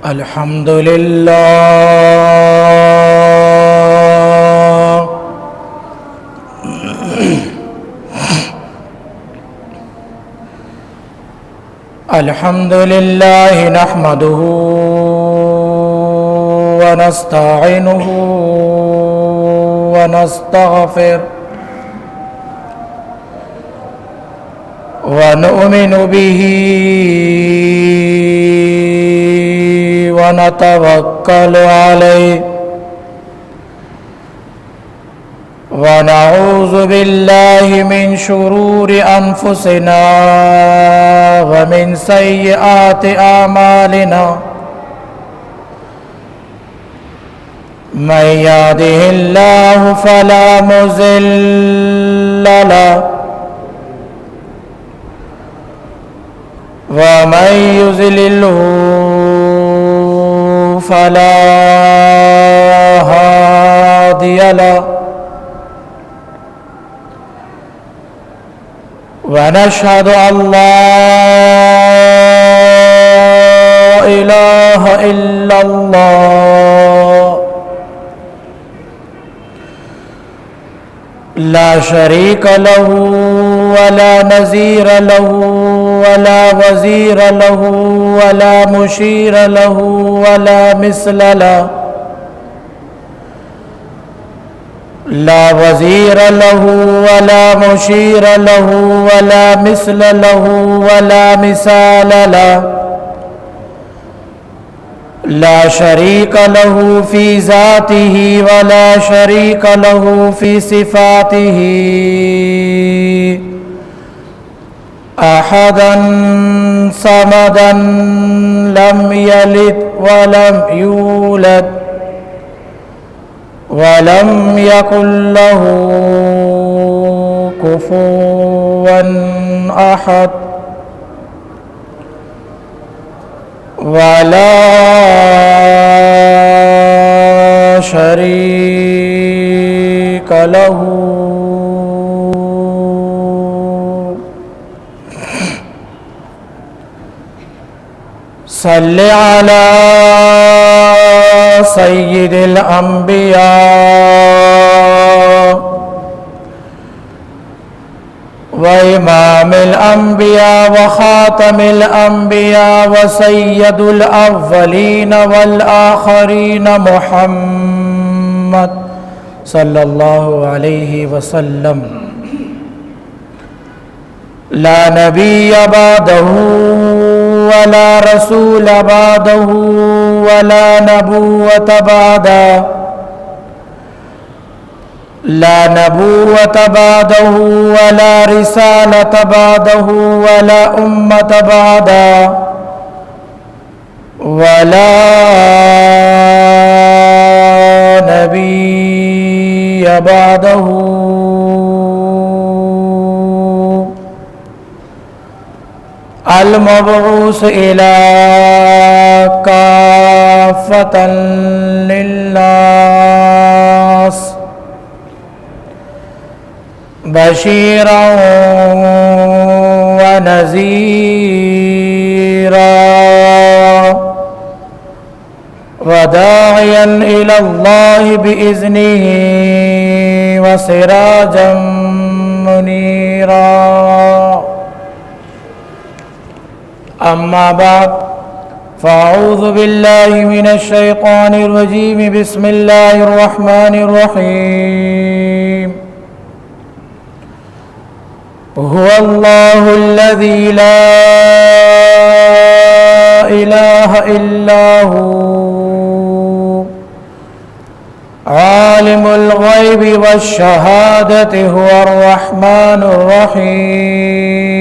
الحمد لله الحمد لله نحمده ونستعينه ونستغفره ونؤمن به ونتوكل عليه ونعوذ بالله من شرور أنفسنا ومن سيئات أعمالنا من يهده الله فلا مضل له ومن يضلله فلا هادي له ونشهد أن لا إله إلا الله لا شريك له ولا نظير له ولا وزير له ولا مشير له ولا مثل له لا وزير له ولا مشير له ولا مثل له ولا مثال له لا شريك له في ذاته ولا شريك له في صفاته أحدا صمدا لم يلد ولم يولد ولم يكن له كفوا أحد ولا شريك له صل على سيد الأنبياء وإمام الأنبياء وخاتم الأنبياء وسيد الأولين والآخرين محمد صلى الله عليه وسلم لا نبي بعده ولا رسول بعده ولا نبوة بعده لا نبوة بعده ولا رسالة بعده ولا أمة بعده ولا نبي بعده المبعوث إلى كافة للناس بشيرا ونذيرا وداعيا إلى الله بإذنه وسراجا منيرا أما بعد فأعوذ بالله من الشيطان الرجيم بسم الله الرحمن الرحيم هو الله الذي لا إله إلا هو عالم الغيب والشهادة هو الرحمن الرحيم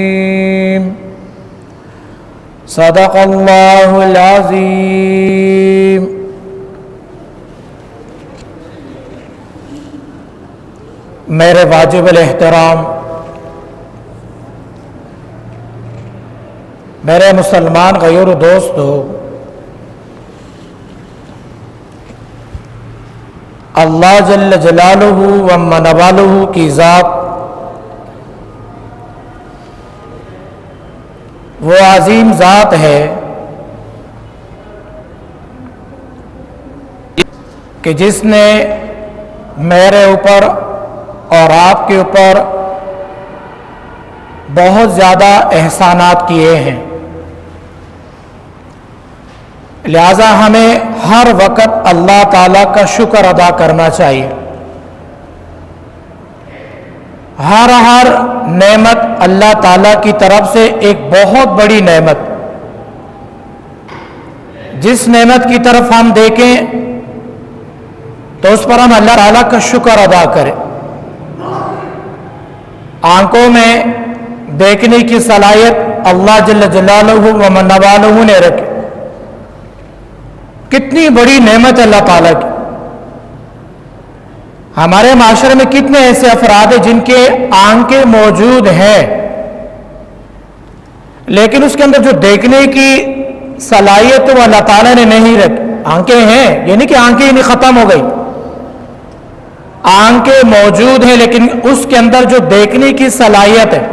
صدق اللہ العظیم۔ میرے واجب الاحترام میرے مسلمان غیور دوستو، اللہ جل جلالہ و منوالہ کی ذات وہ عظیم ذات ہے کہ جس نے میرے اوپر اور آپ کے اوپر بہت زیادہ احسانات کیے ہیں، لہذا ہمیں ہر وقت اللہ تعالیٰ کا شکر ادا کرنا چاہیے۔ ہر نعمت اللہ تعالیٰ کی طرف سے ایک بہت بڑی نعمت، جس نعمت کی طرف ہم دیکھیں تو اس پر ہم اللہ تعالیٰ کا شکر ادا کریں۔ آنکھوں میں دیکھنے کی صلاحیت اللہ جل جلالہ و من والہ نے رکھی، کتنی بڑی نعمت اللہ تعالیٰ کی۔ ہمارے معاشرے میں کتنے ایسے افراد ہیں جن کے آنکھیں موجود ہیں لیکن اس کے اندر جو دیکھنے کی صلاحیت وہ اللہ تعالیٰ نے نہیں رکھی۔ آنکھیں ہیں، یعنی کہ آنکھیں نہیں ختم ہو گئی، آنکھیں موجود ہیں لیکن اس کے اندر جو دیکھنے کی صلاحیت ہے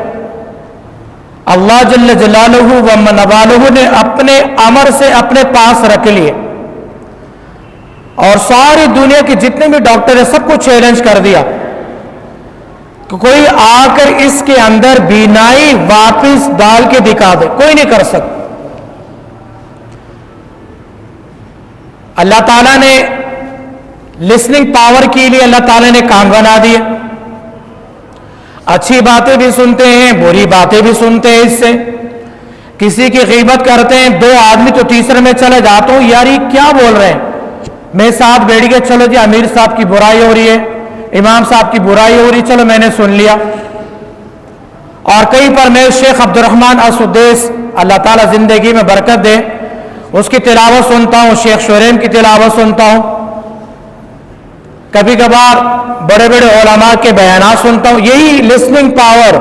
اللہ جل جلالہ و من والہ نے اپنے امر سے اپنے پاس رکھ لیے، اور ساری دنیا کے جتنے بھی ڈاکٹر ہیں سب کو چیلنج کر دیا کہ کوئی آ کر اس کے اندر بینائی واپس ڈال کے دکھا دے، کوئی نہیں کر سکتا۔ اللہ تعالیٰ نے لسننگ پاور کے لیے اللہ تعالیٰ نے کان بنا دیے، اچھی باتیں بھی سنتے ہیں، بری باتیں بھی سنتے ہیں۔ اس سے کسی کی غیبت کرتے ہیں، دو آدمی تو تیسرے میں چلے جاتا ہوں، یار یہ کیا بول رہے ہیں، میں ساتھ بیٹھ کے چلو جی امیر صاحب کی برائی ہو رہی ہے، امام صاحب کی برائی ہو رہی ہے، چلو میں نے سن لیا۔ اور کہیں پر میں شیخ عبد الرحمن السدیس اللہ تعالیٰ زندگی میں برکت دے، اس کی تلاوت سنتا ہوں، شیخ شوریم کی تلاوت سنتا ہوں، کبھی کبھار بڑے بڑے علماء کے بیانات سنتا ہوں۔ یہی لسننگ پاور،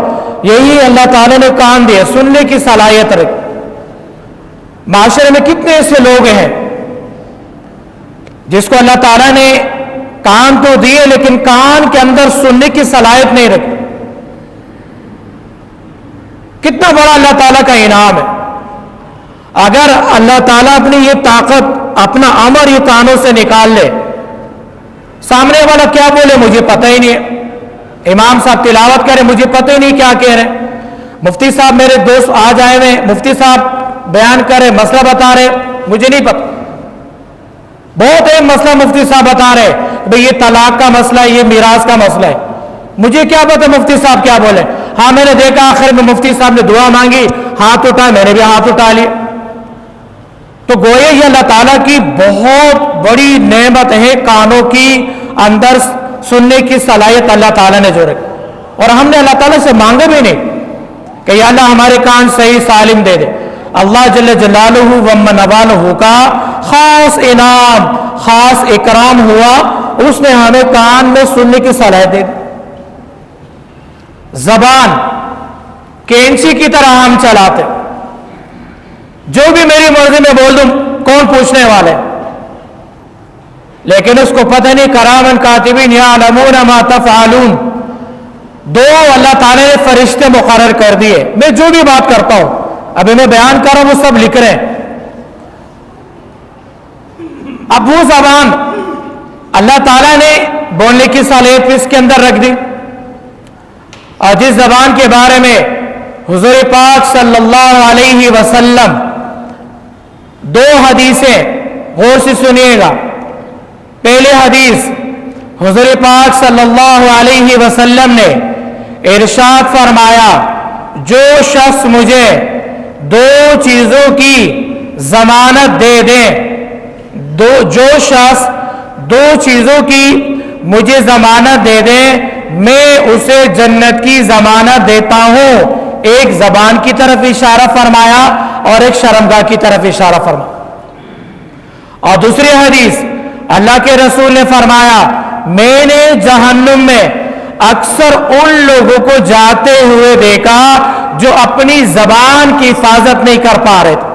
یہی اللہ تعالیٰ نے کان دیا، سننے کی صلاحیت رکھ۔ معاشرے میں کتنے ایسے لوگ ہیں جس کو اللہ تعالیٰ نے کان تو دیے لیکن کان کے اندر سننے کی صلاحیت نہیں رکھی۔ کتنا بڑا اللہ تعالیٰ کا انعام ہے۔ اگر اللہ تعالیٰ اپنی یہ طاقت، اپنا امر یہ کانوں سے نکال لے، سامنے والا کیا بولے مجھے پتہ ہی نہیں ہے، امام صاحب تلاوت کرے مجھے پتہ ہی نہیں کیا کہہ رہے، مفتی صاحب میرے دوست آج آئے ہوئے، مفتی صاحب بیان کرے مسئلہ بتا رہے مجھے نہیں پتہ، بہت اہم مسئلہ مفتی صاحب بتا رہے بھئی یہ طلاق کا مسئلہ ہے، یہ میراث کا مسئلہ ہے، مجھے کیا پتہ مفتی صاحب کیا بولے۔ ہاں میں نے دیکھا آخر میں مفتی صاحب نے دعا مانگی، ہاتھ اٹھا، میں نے بھی ہاتھ اٹھا لیا۔ تو گویا یہ اللہ تعالیٰ کی بہت بڑی نعمت ہے، کانوں کی اندر سننے کی صلاحیت اللہ تعالیٰ نے جو رکھی، اور ہم نے اللہ تعالیٰ سے مانگا بھی نہیں کہ یا اللہ ہمارے کان صحیح سالم دے دے۔ اللہ جل جلالہ و من والہ کا خاص انعام، خاص اکرام ہوا، اس نے ہمیں کان میں سننے کی صلاحیت دے دی۔ زبان کینچی کی طرح ہم چلاتے، جو بھی میری مرضی میں بول دوں کون پوچھنے والے، لیکن اس کو پتہ نہیں کرامن کاتبین یعلمون ما تفعلون، دو اللہ تعالی نے فرشتے مقرر کر دیے، میں جو بھی بات کرتا ہوں ابھی میں بیان کر رہا ہوں وہ سب لکھ رہے ہیں۔ اب وہ زبان اللہ تعالیٰ نے بولنے کی صلاحیت اس کے اندر رکھ دی، اور جس زبان کے بارے میں حضور پاک صلی اللہ علیہ وسلم دو حدیثیں غور سے سنیے گا۔ پہلی حدیث حضور پاک صلی اللہ علیہ وسلم نے ارشاد فرمایا، جو شخص مجھے دو چیزوں کی ضمانت دے دے، جو شخص دو چیزوں کی مجھے ضمانت دے دے میں اسے جنت کی ضمانت دیتا ہوں۔ ایک زبان کی طرف اشارہ فرمایا اور ایک شرمگاہ کی طرف اشارہ فرمایا۔ اور دوسری حدیث اللہ کے رسول نے فرمایا، میں نے جہنم میں اکثر ان لوگوں کو جاتے ہوئے دیکھا جو اپنی زبان کی حفاظت نہیں کر پا رہے تھے،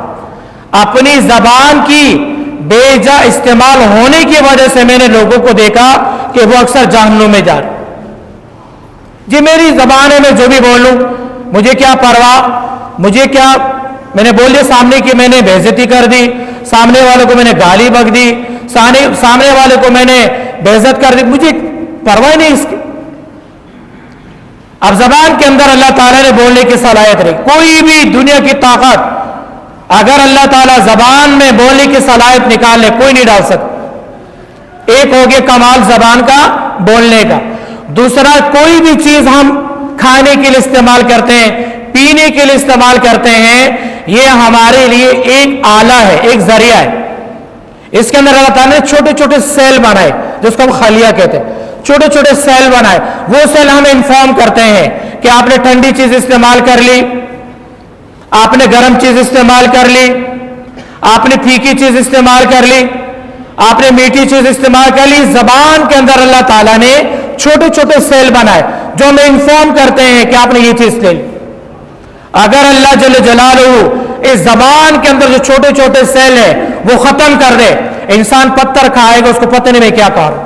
اپنی زبان کی بے جا استعمال ہونے کی وجہ سے میں نے لوگوں کو دیکھا کہ وہ اکثر جہنم میں جا رہے۔ جی میری زبان ہے، میں جو بھی بولوں مجھے کیا پرواہ، مجھے کیا، میں نے بول دیا سامنے کی میں نے بے عزتی کر دی، سامنے والوں کو میں نے گالی بک دی، سامنے والے کو میں نے بے عزت کر دی, مجھے پرواہ نہیں اس کی. اب زبان کے اندر اللہ تعالیٰ نے بولنے کی صلاحیت رکھی. کوئی بھی دنیا کی طاقت اگر اللہ تعالیٰ زبان میں بولنے کی صلاحیت نکال لے, کوئی نہیں ڈال سکتا. ایک ہو گیا کمال زبان کا بولنے کا. دوسرا, کوئی بھی چیز ہم کھانے کے لیے استعمال کرتے ہیں, پینے کے لیے استعمال کرتے ہیں, یہ ہمارے لیے ایک آلہ ہے, ایک ذریعہ ہے. اس کے اندر اللہ تعالیٰ نے چھوٹے چھوٹے سیل بنائے جس کو ہم خلیہ کہتے ہیں. چھوٹے چھوٹے سیل بنائے, وہ سیل ہمیں انفارم کرتے ہیں کہ آپ نے ٹھنڈی چیز استعمال کر لی, آپ نے گرم چیز استعمال کر لی, آپ نے پھیکی چیز استعمال کر لی, آپ نے میٹھی چیز استعمال کر لی. زبان کے اندر اللہ تعالیٰ نے چھوٹے چھوٹے سیل بنائے جو ہمیں انفارم کرتے ہیں کہ آپ نے یہ چیز لے لی. اگر اللہ جل جلالہ اس زبان کے اندر جو چھوٹے چھوٹے سیل ہیں وہ ختم کر دے, انسان پتھر کھائے گا, اس کو پتہ نہیں میں کیا کہا.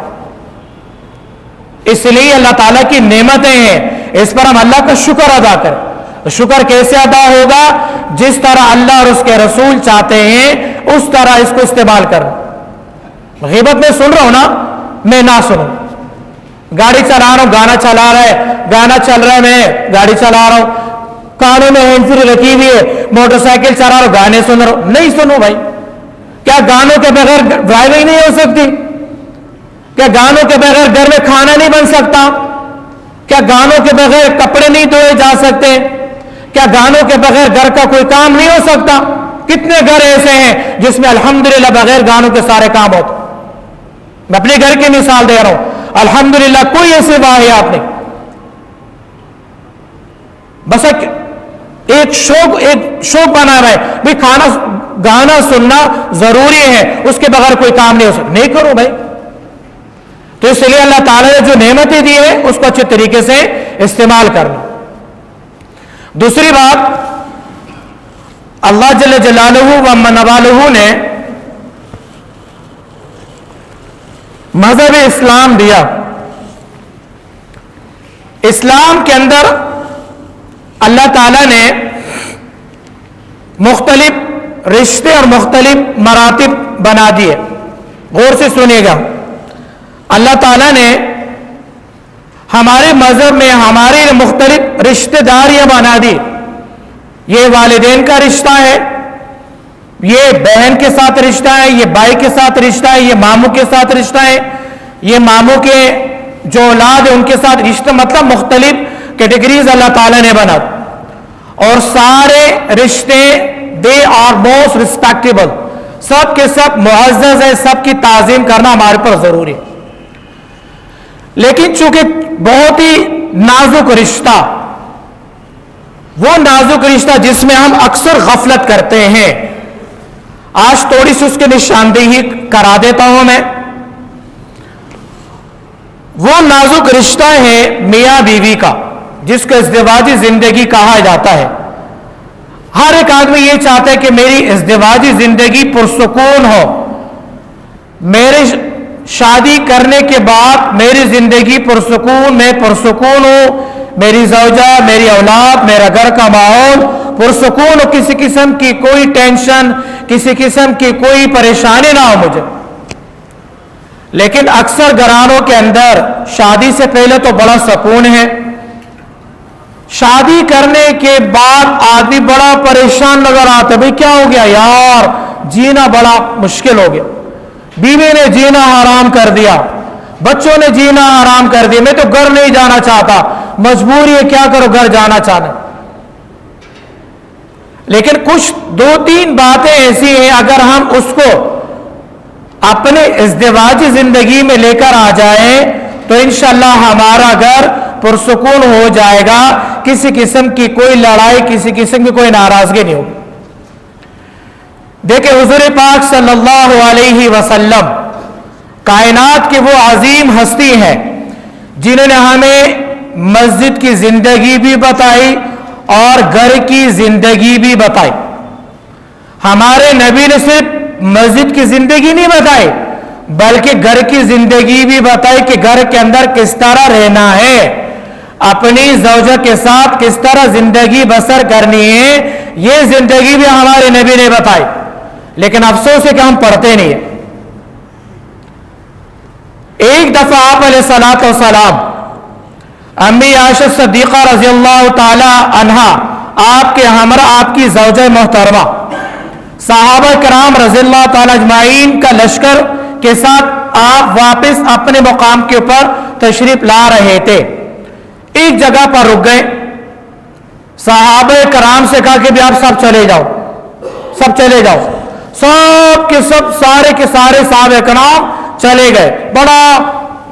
اس لیے اللہ تعالیٰ کی نعمتیں ہیں, اس پر ہم اللہ کا شکر ادا کریں. شکر کیسے ادا ہوگا؟ جس طرح اللہ اور اس کے رسول چاہتے ہیں اس طرح اس کو استعمال کریں. غیبت میں سن رہا ہوں نا, میں نہ سنوں. گاڑی چلا رہا ہوں, گانا چلا رہا ہے, گانا چل رہا ہے, میں گاڑی چلا رہا ہوں, کانوں میں ہینڈ فری رکھی ہوئی ہے, موٹر سائیکل چلا رہا ہوں, گانے سن رہا ہوں. نہیں سنو بھائی. کیا گانوں کے بغیر ڈرائیونگ نہیں ہو سکتی؟ کیا گانوں کے بغیر گھر میں کھانا نہیں بن سکتا؟ کیا گانوں کے بغیر کپڑے نہیں دھوئے جا سکتے؟ کیا گانوں کے بغیر گھر کا کوئی کام نہیں ہو سکتا؟ کتنے گھر ایسے ہیں جس میں الحمدللہ بغیر گانوں کے سارے کام ہوتے. میں اپنے گھر کی مثال دے رہا ہوں, الحمدللہ کوئی ایسی واقعات نہیں. بس ایک شوق بنا رہا ہے بھائی, گانا سننا ضروری ہے, اس کے بغیر کوئی کام نہیں ہو سکتا. نہیں کرو بھائی. تو اس لیے اللہ تعالیٰ نے جو نعمتیں دی ہے اس کو اچھے طریقے سے استعمال کرنا. دوسری بات, اللہ جل جلالہ و منوالہ نے مذہب اسلام دیا. اسلام کے اندر اللہ تعالیٰ نے مختلف رشتے اور مختلف مراتب بنا دیے. غور سے سنیے گا. اللہ تعالیٰ نے ہمارے مذہب میں ہمارے مختلف رشتہ داریاں بنا دی. یہ والدین کا رشتہ ہے, یہ بہن کے ساتھ رشتہ ہے, یہ بھائی کے ساتھ رشتہ ہے, یہ ماموں کے ساتھ رشتہ ہے, یہ ماموں کے جو اولاد ہے ان کے ساتھ رشتہ. مطلب مختلف کیٹیگریز اللہ تعالیٰ نے بنا. اور سارے رشتے دے آر موسٹ ریسپیکٹیبل, سب کے سب معزز ہے, سب کی تعظیم کرنا ہمارے پر ضروری ہے. لیکن چونکہ بہت ہی نازک رشتہ, وہ نازک رشتہ جس میں ہم اکثر غفلت کرتے ہیں, آج تھوڑی سی اس کی نشاندہی کرا دیتا ہوں میں. وہ نازک رشتہ ہے میاں بیوی کا, جس کو ازدواجی زندگی کہا جاتا ہے. ہر ایک آدمی یہ چاہتا ہے کہ میری ازدواجی زندگی پرسکون ہو, میرے شادی کرنے کے بعد میری زندگی پرسکون, میں پرسکون ہوں, میری زوجہ, میری اولاد, میرا گھر کا ماحول پرسکون ہو, کسی قسم کی کوئی ٹینشن, کسی قسم کی کوئی پریشانی نہ ہو مجھے. لیکن اکثر گھرانوں کے اندر شادی سے پہلے تو بڑا سکون ہے, شادی کرنے کے بعد آدمی بڑا پریشان نظر آتا ہے. بھئی کیا ہو گیا یار, جینا بڑا مشکل ہو گیا, بیوی نے جینا حرام کر دیا, بچوں نے جینا حرام کر دیا, میں تو گھر نہیں جانا چاہتا, مجبوری ہے, کیا کرو, گھر جانا چاہنا. لیکن کچھ دو تین باتیں ایسی ہیں اگر ہم اس کو اپنے ازدواجی زندگی میں لے کر آ جائیں تو انشاءاللہ ہمارا گھر پرسکون ہو جائے گا, کسی قسم کی کوئی لڑائی, کسی قسم کی کوئی ناراضگی نہیں ہوگی. دیکھیں حضور پاک صلی اللہ علیہ وسلم کائنات کی وہ عظیم ہستی ہیں جنہوں نے ہمیں مسجد کی زندگی بھی بتائی اور گھر کی زندگی بھی بتائی. ہمارے نبی نے صرف مسجد کی زندگی نہیں بتائی بلکہ گھر کی زندگی بھی بتائی کہ گھر کے اندر کس طرح رہنا ہے, اپنی زوجہ کے ساتھ کس طرح زندگی بسر کرنی ہے. یہ زندگی بھی ہمارے نبی نے بتائی. لیکن افسوس ہے کہ ہم پڑھتے نہیں ہیں. ایک دفعہ آپ علیہ الصلوۃ والسلام امی عائشہ صدیقہ رضی اللہ تعالی عنہا آپ کے ہمراہ آپ کی زوجہ محترمہ صحابہ کرام رضی اللہ تعالی اجمعین کا لشکر کے ساتھ آپ واپس اپنے مقام کے اوپر تشریف لا رہے تھے. ایک جگہ پر رک گئے. صحابہ کرام سے کہا کہ بھی آپ سب چلے جاؤ، سب چلے جاؤ. سب کے سب سارے کے سارے صحابہ کرام چلے گئے. بڑا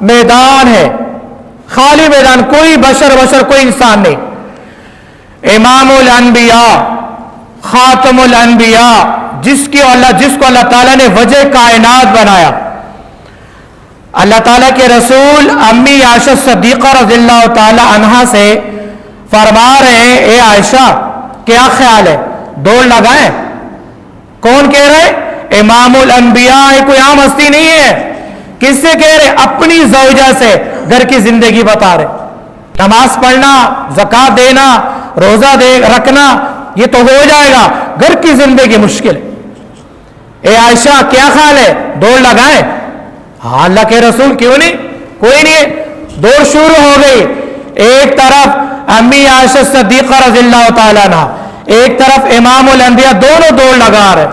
میدان ہے، خالی میدان، کوئی بشر کوئی انسان نہیں. امام الانبیاء، خاتم الانبیاء، جس کو اللہ تعالیٰ نے وجہ کائنات بنایا، اللہ تعالیٰ کے رسول امی عائشہ صدیقہ رضی اللہ تعالی عنہا سے فرما رہے ہیں، اے عائشہ کیا خیال ہے، دوڑ لگائیں؟ کون کہہ رہے؟ امام الانبیاء ہے، کوئی عام ہستی نہیں ہے. کس سے کہہ رہے؟ اپنی زوجہ سے گھر کی زندگی بتا رہے. نماز پڑھنا، زکوٰۃ دینا، روزہ رکھنا یہ تو ہو جائے گا، گھر کی زندگی مشکل ہے. اے عائشہ کیا خیال ہے، دوڑ لگائیں؟ ہاں اللہ کے رسول کیوں نہیں، کوئی نہیں. دوڑ شروع ہو گئی. ایک طرف امی عائشہ صدیقہ رضی اللہ تعالیٰ عنہ، ایک طرف امام الانبیاء، دونوں دوڑ لگا رہے.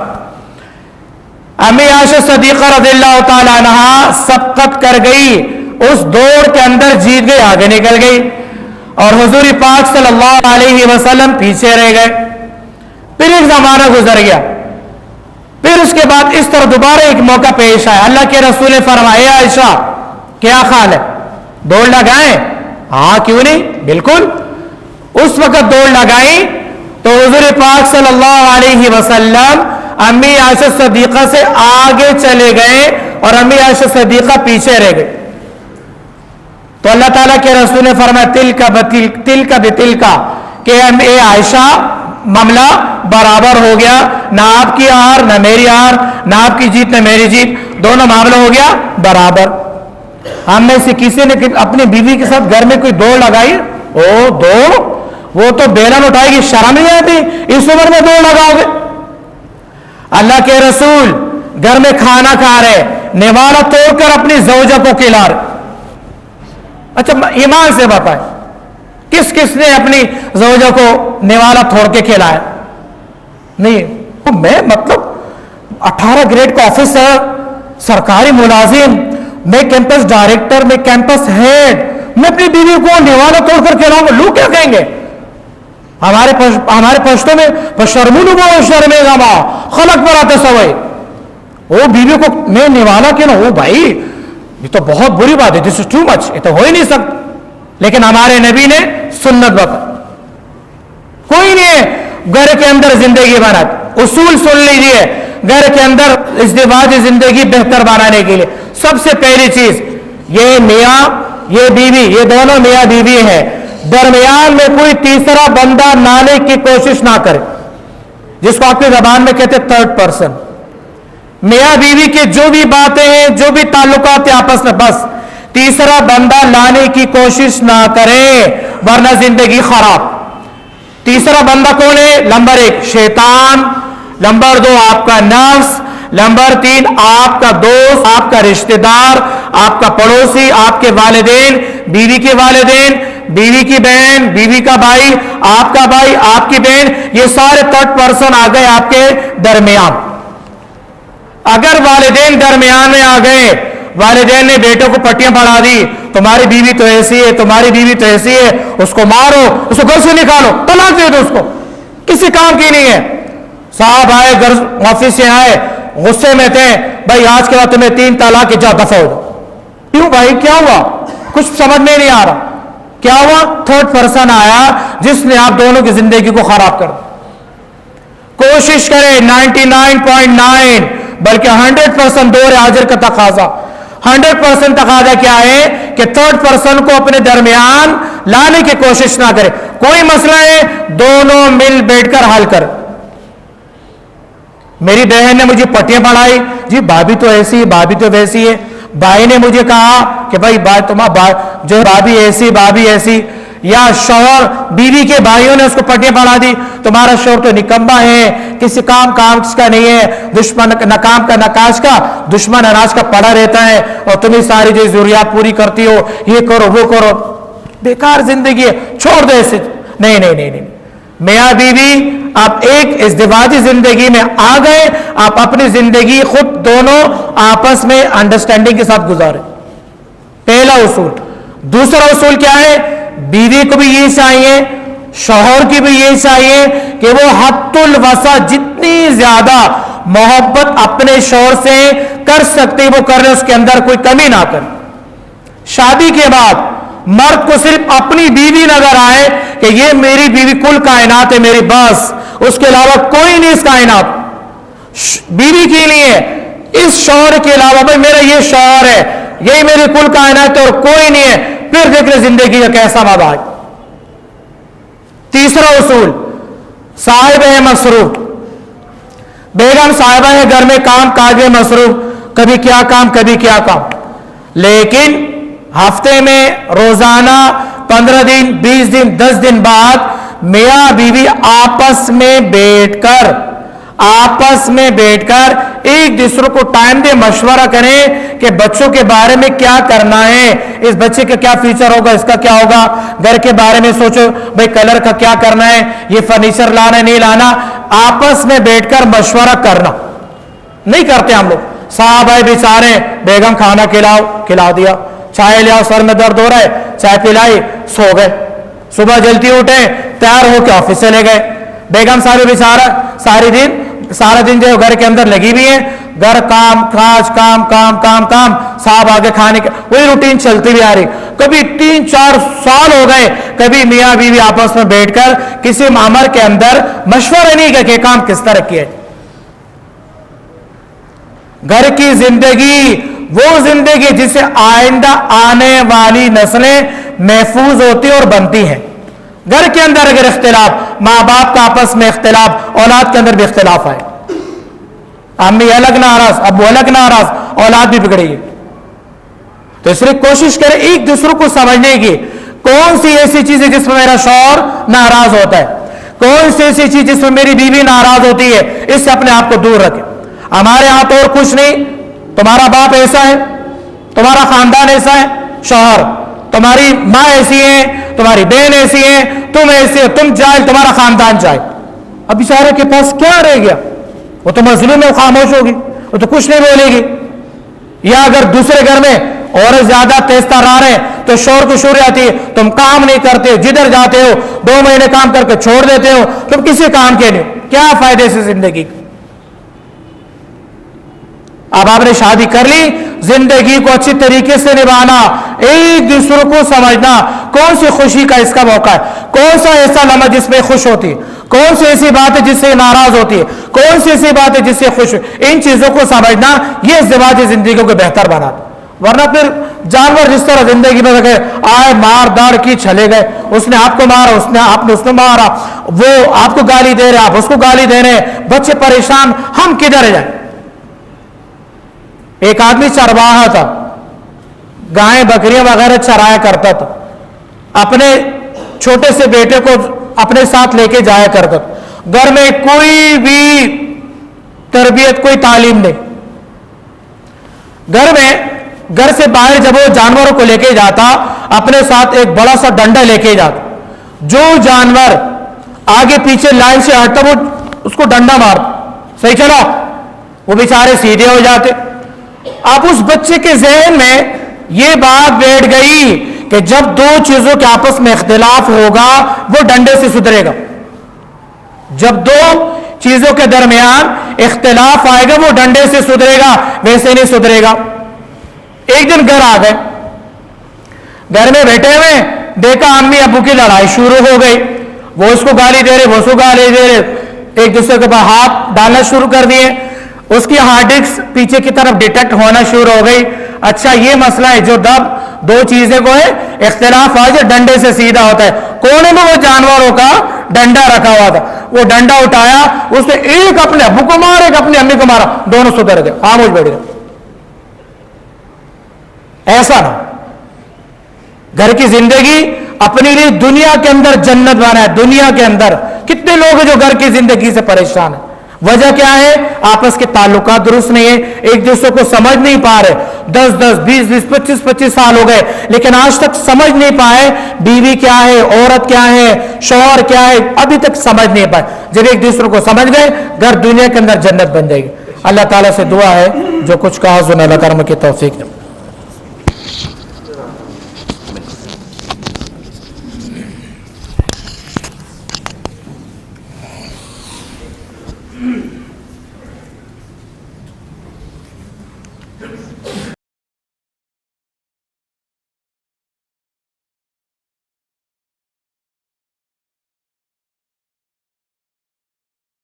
امی عائشہ صدیقہ رضی اللہ تعالیٰ عنہ سبقت کر گئی، اس دوڑ کے اندر جیت گئی، آگے نکل گئی، اور حضور پاک صلی اللہ علیہ وسلم پیچھے رہ گئے. پھر ایک زمانہ گزر گیا. پھر اس کے بعد اس طرح دوبارہ ایک موقع پیش آیا. اللہ کے رسول نے فرمایا، عائشہ کیا خیال ہے، دوڑ لگائیں؟ ہاں کیوں نہیں، بالکل. اس وقت دوڑ لگائی تو حضور پاک صلی اللہ علیہ وسلم امی عائشہ صدیقہ سے آگے چلے گئے اور امی عائشہ صدیقہ پیچھے رہ گئے. تو اللہ تعالیٰ کے رسول نے فرمایا، تل کا بتل کا، کہ اے عائشہ معاملہ برابر ہو گیا، نہ آپ کی ہار نہ میری ہار، نہ آپ کی جیت نہ میری جیت، دونوں معاملہ ہو گیا برابر. ہم میں سے کسی نے اپنی بیوی کے ساتھ گھر میں کوئی دوڑ لگائی؟ او دوڑ، وہ تو بیلن اٹھائے گی، شرم نہیں آتی، اس عمر میں دوڑ لگاؤ گے؟ اللہ کے رسول گھر میں کھانا کھا رہے، نوالا توڑ کر اپنی زوجہ کو کھلا رہے. اچھا ایمان سے بتائیں، کس نے اپنی زوجہ کو نوالا توڑ کے کھلایا؟ نہیں. میں مطلب 18 گریڈ کا آفیسر، سرکاری ملازم، میں کیمپس ڈائریکٹر، میں کیمپس ہیڈ، میں اپنی بیوی کو نوالا توڑ کر کھلاؤں گا؟ لوگ کیا کہیں گے؟ ہمارے پشتوں میں شرمونو بو شرمے گا ماں خلق پر آتے سوئے. وہ بیوی کو میں نوالا کیوں نہ؟ وہ بھائی یہ تو بہت بری بات ہے، دس از ٹو مچ، یہ تو ہو ہی نہیں سکتا. لیکن ہمارے نبی نے سنت بتا. کوئی نہیں ہے گھر کے اندر زندگی بناتی. اصول سن لیجئے گھر کے اندر ازدواج زندگی بہتر بنانے کے لیے. سب سے پہلی چیز، یہ میاں یہ بیوی، یہ دونوں میاں بیوی ہیں، درمیان میں کوئی تیسرا بندہ لانے کی کوشش نہ کرے، جس کو آپ کی زبان میں کہتے تھرڈ پرسن. میاں بیوی کے جو بھی باتیں ہیں، جو بھی تعلقات ہیں آپس میں، بس تیسرا بندہ لانے کی کوشش نہ کریں ورنہ زندگی خراب. تیسرا بندہ کون ہے؟ نمبر 1 شیطان، نمبر 2 آپ کا نفس، نمبر 3 آپ کا دوست، آپ کا رشتہ دار، آپ کا پڑوسی، آپ کے والدین، بیوی کے والدین، بیوی کی بہن، بیوی کا بھائی، آپ کا بھائی، آپ کی بہن، یہ سارے تھرڈ پرسن آ گئے آپ کے درمیان. اگر والدین درمیان میں آ گئے، والدین نے بیٹوں کو پٹیاں پڑھا دی، تمہاری بیوی تو ایسی ہے، تمہاری بیوی تو ایسی ہے، اس کو مارو، اس کو گھر سے نکالو، طلاق دے دو، اس کو کسی کام کی نہیں ہے. صاحب آئے گھر آفس سے آئے، غصے میں تھے، بھائی آج کے بعد تمہیں 3 طلاق کی، جا دفع ہو جاؤ. کیوں بھائی کیا ہوا؟ کچھ سمجھ میں نہیں آ رہا. کیا ہوا؟ تھرڈ پرسن آیا جس نے آپ دونوں کی زندگی کو خراب کر دیا. کوشش کرے 99.9 بلکہ 100% دور حاضر کا تقاضا. 100% تقاضا کیا ہے کہ تھرڈ پرسن کو اپنے درمیان لانے کی کوشش نہ کرے. کوئی مسئلہ ہے دونوں مل بیٹھ کر حل کر. میری بہن نے مجھے پٹیاں پڑھائی، جی بھابھی تو ایسی ہے، بھابھی تو ویسی ہے. بھائی نے مجھے کہا کہ بھائی جو بھابھی ایسی، بھابھی ایسی. یا شوہر بیوی کے بھائیوں نے اس کو پٹیاں پڑھا دی, تمہارا شوہر تو نکمہ ہے, کسی کام کا نہیں ہے, دشمن نہ کام کا نہ کاج کا, دشمن اناج کا پڑا رہتا ہے, اور تمہیں ساری جو ضروریات پوری کرتی ہو, یہ کرو وہ کرو, بیکار زندگی ہے, چھوڑ دو اسے. نہیں نہیں نہیں نہیں, میاں بیوی آپ ایک ازدواجی زندگی میں آ گئے, آپ اپنی زندگی خود دونوں آپس میں انڈرسٹینڈنگ کے ساتھ گزارے, پہلا اصول. دوسرا اصول کیا ہے؟ بیوی کو بھی یہ چاہیے, شوہر کی بھی یہ چاہیے کہ وہ حد الوسع جتنی زیادہ محبت اپنے شوہر سے کر سکتے وہ کر لیں, اس کے اندر کوئی کمی نہ کریں. شادی کے بعد مرد کو صرف اپنی بیوی نظر آئے کہ یہ میری بیوی کل کائنات ہے میری, بس اس کے علاوہ کوئی نہیں اس کائنات. بیوی کے لیے اس شوہر کے علاوہ بھائی میرا یہ شوہر ہے, یہی میری کل کائنات اور کوئی نہیں ہے, پھر دیکھ لیں زندگی کا کیسا مزاج. تیسرا اصول, صاحب ہے مصروف, بیگم صاحبہ ہے گھر میں کام کاج میں مصروف, کبھی کیا کام کبھی کیا کام, لیکن ہفتے میں روزانہ 15 دن 20 دن 10 دن بعد میاں بیوی آپس میں بیٹھ کر ایک دوسرے کو ٹائم دے, مشورہ کریں کہ بچوں کے بارے میں کیا کرنا ہے, اس بچے کا کیا فیچر ہوگا, اس کا کیا ہوگا, گھر کے بارے میں سوچو بھائی کلر کا کیا کرنا ہے, یہ فرنیچر لانا ہے نہیں لانا, آپس میں بیٹھ کر مشورہ کرنا نہیں کرتے ہم لوگ. صاحب ہے بیچارے, بیگم کھانا کھلا دیا, چائے لیا, سر میں درد ہو رہا ہے, چائے پلائی, سو گئے, صبح جلدی اٹھے تیار ہو کے آفس چلے گئے. بیگم صاحب بیچارہ سارا دن جو گھر کے اندر لگی ہوئی ہے, گھر کام کاج کام کام کام کام, صاحب آگے کھانے کے, وہی روٹین چلتی بھی آ رہی. کبھی 3-4 سال ہو گئے کبھی میاں بیوی آپس میں بیٹھ کر کسی معاملے کے اندر مشورہ نہیں کیا کہ کام کس طرح کیے. گھر کی زندگی وہ زندگی جس سے آئندہ آنے والی نسلیں محفوظ ہوتی اور بنتی ہیں. گھر کے اندر اگر اختلاف, ماں باپ کا آپس میں اختلاف, اولاد کے اندر بھی اختلاف آئے, امی الگ ناراض ابو الگ ناراض, اولاد بھی بگڑے گی. تو اس لیے کوشش کریں ایک دوسرے کو سمجھنے کی, کون سی ایسی چیز ہے جس میں میرا شوہر ناراض ہوتا ہے, کون سی ایسی چیز جس میں میری بیوی ناراض ہوتی ہے, اس سے اپنے آپ کو دور رکھیں. ہمارے ہاں تو اور کچھ نہیں, تمہارا باپ ایسا ہے, تمہارا خاندان ایسا ہے, شوہر, تمہاری ماں ایسی ہے, تمہاری بہن ایسی ہے, تم ایسے, تم جائل, تمہارا خاندان جائل. اب بیچارے کے پاس کیا رہ گیا, وہ تو مظلوم ہے, وہ خاموش ہوگی, وہ تو کچھ نہیں بولے گی. یا اگر دوسرے گھر میں اور زیادہ تیز ترار ہے تو شور کی شور آتی ہے, تم کام نہیں کرتے, جدھر جاتے ہو 2 مہینے کام کر کے چھوڑ دیتے ہو, تم کسی کام کے نہیں, کیا فائدے سے زندگی. اب آپ نے شادی کر لی, زندگی کو اچھی طریقے سے نبھانا, ایک دوسرے کو سمجھنا, کون سی خوشی کا اس کا موقع ہے, کون سا ایسا لمحہ جس میں خوش ہوتی ہے, کون سی ایسی بات ہے جس سے ناراض ہوتی ہے, کون سی ایسی بات ہے جس سے خوش, ان چیزوں کو سمجھنا یہ ازدواجی زندگی کو بہتر بناتا. ورنہ پھر جانور جس طرح زندگی میں گئے, آئے مار داڑ کی چلے گئے, اس نے آپ کو مارا, اس نے مارا, وہ آپ کو گالی دے رہے, آپ اس کو گالی دے رہے, بچے پریشان, ہم کدھر جائیں. ایک آدمی چرواہا تھا, گائیں بکریاں وغیرہ چرایا کرتا تھا, اپنے چھوٹے سے بیٹے کو اپنے ساتھ لے کے جایا کرتا تھا. گھر میں کوئی بھی تربیت, کوئی تعلیم نہیں. گھر سے باہر جب وہ جانوروں کو لے کے جاتا, اپنے ساتھ ایک بڑا سا ڈنڈا لے کے جاتا, جو جانور آگے پیچھے لائن سے ہٹتا وہ اس کو ڈنڈا مارتا, صحیح چلا, وہ بیچارے سیدھے ہو جاتے. اب اس بچے کے ذہن میں یہ بات بیٹھ گئی کہ جب 2 چیزوں کے آپس میں اختلاف ہوگا وہ ڈنڈے سے سدھرے گا. جب 2 چیزوں کے درمیان اختلاف آئے گا وہ ڈنڈے سے سدھرے گا, ویسے نہیں سدھرے گا. ایک دن گھر آ گئے, گھر میں بیٹھے ہوئے دیکھا امی ابو کی لڑائی شروع ہو گئی, وہ اس کو گالی دے رہے, وہ اس کو گالی دے رہے, ایک دوسرے کے اوپر ہاتھ ڈالنا شروع کر دیے. اس کی ہارڈ ڈسک پیچھے کی طرف ڈیٹیکٹ ہونا شروع ہو گئی. اچھا یہ مسئلہ ہے جو 2 چیزیں کو ہے اختلاف آ جائے ڈنڈے سے سیدھا ہوتا ہے. کونے میں وہ جانوروں کا ڈنڈا رکھا ہوا تھا, وہ ڈنڈا اٹھایا, اس نے ایک اپنے ابو کو مارا, ایک اپنی امی کو مارا, دونوں سدھر گئے, خاموش بیٹھ گئے. ایسا نہ, گھر کی زندگی اپنے لیے دنیا کے اندر جنت بنائے. دنیا کے اندر کتنے لوگ ہیں جو گھر کی زندگی سے پریشان ہیں؟ وجہ کیا ہے؟ آپس کے تعلقات درست نہیں ہے, ایک دوسرے کو سمجھ نہیں پا رہے. 10 20 25 سال ہو گئے لیکن آج تک سمجھ نہیں پائے بیوی کیا ہے, عورت کیا ہے, شوہر کیا ہے, ابھی تک سمجھ نہیں پائے. جب ایک دوسرے کو سمجھ گئے گھر دنیا کے اندر جنت بن جائے گی. اللہ تعالیٰ سے دعا ہے جو کچھ کہا سنا اللہ کرم کی توفیق دے.